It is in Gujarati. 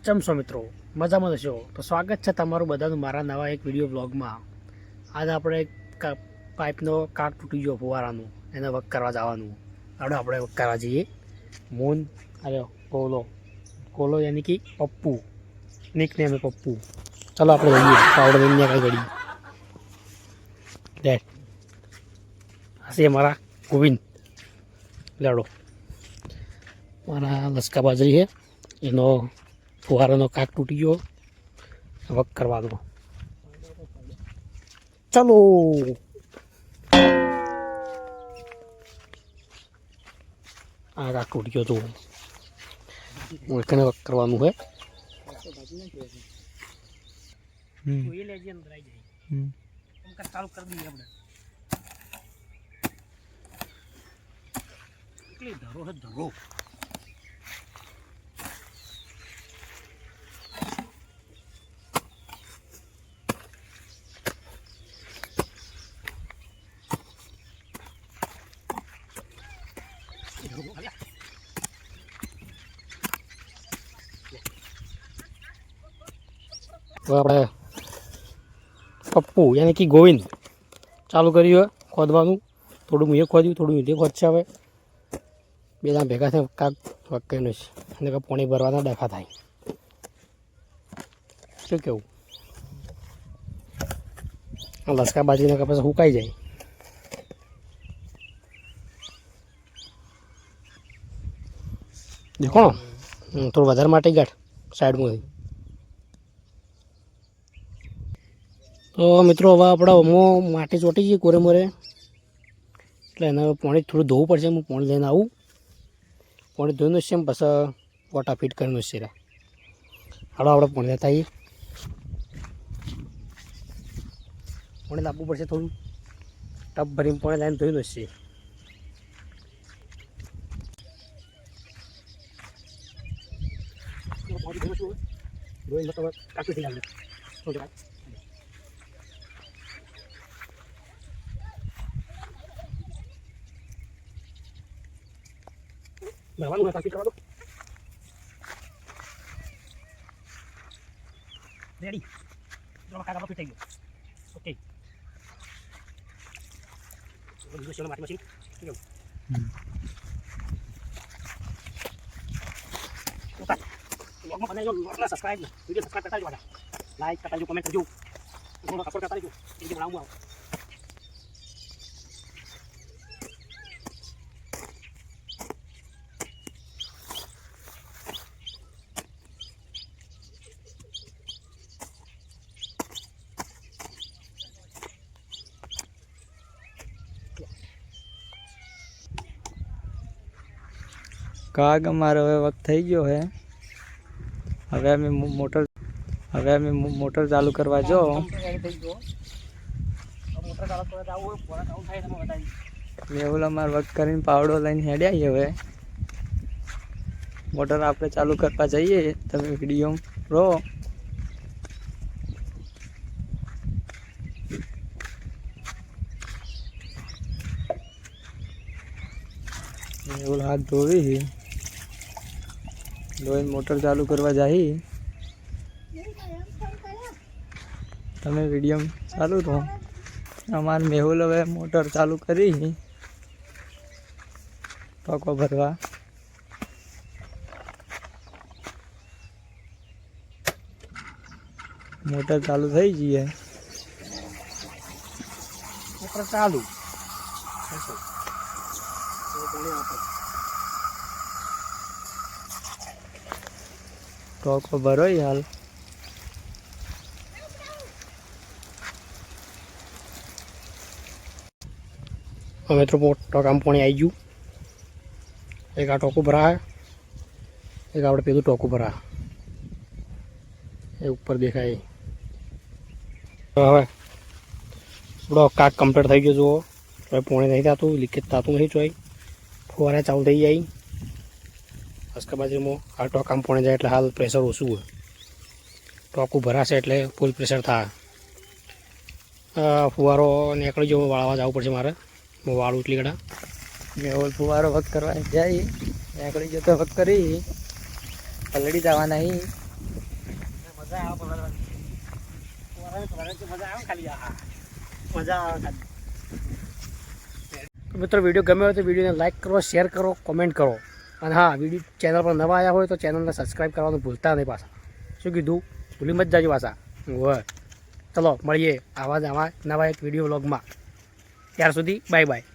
ચમ છો મિત્રો, મજામાં છો? તો સ્વાગત છે તમારું બધાનું મારા નવા એક વિડીયો બ્લોગમાં. આજે આપણે પાઇપનો કાક તૂટી ગયો ફુવારાનું, એને વર્ક કરવા જવાનું. આપણે વર્ક કરવા જઈએ. મૂન અરે કોલો યાની કે પપ્પુ, નિક નેમ પપ્પુ. ચલો આપણે જઈએ પાવડર લઈને કઈ ઘડી ડેડ હશે મારા ગોવિંદ લેડો. મારા લસકા બાજરી છે, એનો ફુવારાનો કાક તૂટી ગયો, વર્ક કરવાનો. ચલો આ કાક તૂટી ગયો તો એકને વર્ક કરવાનું છે. ચાલુ કરી દઈએ આપણે. એટલી ધરો છે ધરો. આપણે પપ્પુ યાની કે ગોવિંદ ચાલુ કર્યું ખોદવાનું. થોડું એ ખોદ્યું, થોડું એ ખોદશે. હવે બે જણા ભેગા થાય કાક વકેલું છે અને પાણી ભરવાના ડખા થાય. શું કેવું? લસકા બાજરીને પછી સુકાઈ જાય. દેખો થોડું વધારે માટી ગાંઠ સાઈડમાંથી. તો મિત્રો હવે આપણે ઓમાં માટી ચોટી જઈએ કોરે મોરે, એટલે એને પાણી થોડું ધોવું પડશે. હું પાણી લઈને આવું, પાણી ધોઈને છે પછી વોટા ફીટ કરીને છે. હાલો આપણે પાણી લેતા આવીએ. પાણી લાવવું પડશે થોડું, ટબ ભરીને પાણી લાવીને ધોઈને છે. ભરવાનું હોય કાપી કરવા દો. રેડી. જો કાકા ફિટ થઈ ગયો. ઓકે. બીજું છે માટી મશીન. કેવું? ઓકે. લોગમાં બનાવજો, લોગમાં સબસ્ક્રાઇબ, વિડિયો સબસ્ક્રાઇબ કરતા રહેજો. લાઈક કરતા રહેજો, કમેન્ટ કરજો. થોડો સપોર્ટ કરતા રહેજો. વિડિયો બનાવું આવું. કાગ અમારો હવે વખત થઈ ગયો છે. હવે અમે મોટર ચાલુ કરવા જો. મેહુલ અમારે વખત કરીને પાવડો લઈને હેડ્યા. હવે મોટર આપણે ચાલુ કરવા જઈએ. તમે વિડીયો રહો. મેહુલ હાથ ધોવી ધોઈને મોટર ચાલુ કરવા જાય. તમે વિડીયો ચાલુ રહો. અમારે મેહુલ હવે મોટર ચાલુ કરી ટોકો ભરવા. મોટર ચાલુ થઈ ગઈ. મોટર ચાલુ ટોકો ભરો હાલ. અમે તો ટોકામાં પાણી આવી ગયું. એક આ ટોકું ભરા, એક આપણે પેલું ટોકું ભરા. એ ઉપર દેખાય. હવે આપણો કાક કમ્પ્લીટ થઈ ગયો. જુઓ હવે પાણી નહીં થતું, લીકેજ થતું નહીં. ચોઈ ફુવારા ચાલુ થઈ જાય. લસકા બાજરીમાં આ ટોકામાં પાણી જાય એટલે હાલ પ્રેશર ઓછું હોય. ટોકું ભરાશે એટલે ફૂલ પ્રેશર થાય. ફુવારો નીકળી જવો, વાળવા જવું પડશે મારે. હું વાળું એટલી ગળા. મેહુલ ફુવારો વખત કરવા જાય. નીકળી જતો વખત કરી પલળી જવાના. મજા આવે ખાલી મજા આવે ખાલી. તો મિત્રો વિડીયો ગમ્યો હોય તો વિડીયોને લાઇક કરો, શેર કરો, કોમેન્ટ કરો. અને હા, વિડીયો ચેનલ પર નવા આવ્યા હોય તો ચેનલને સબસ્ક્રાઈબ કરવાનું ભૂલતા નહીં પાછા. શું કીધું? ભૂલી મત જાજો પાછા. હોય ચલો મળીએ આવા નવા એક વિડીયો વ્લોગમાં. ત્યાર સુધી બાય બાય.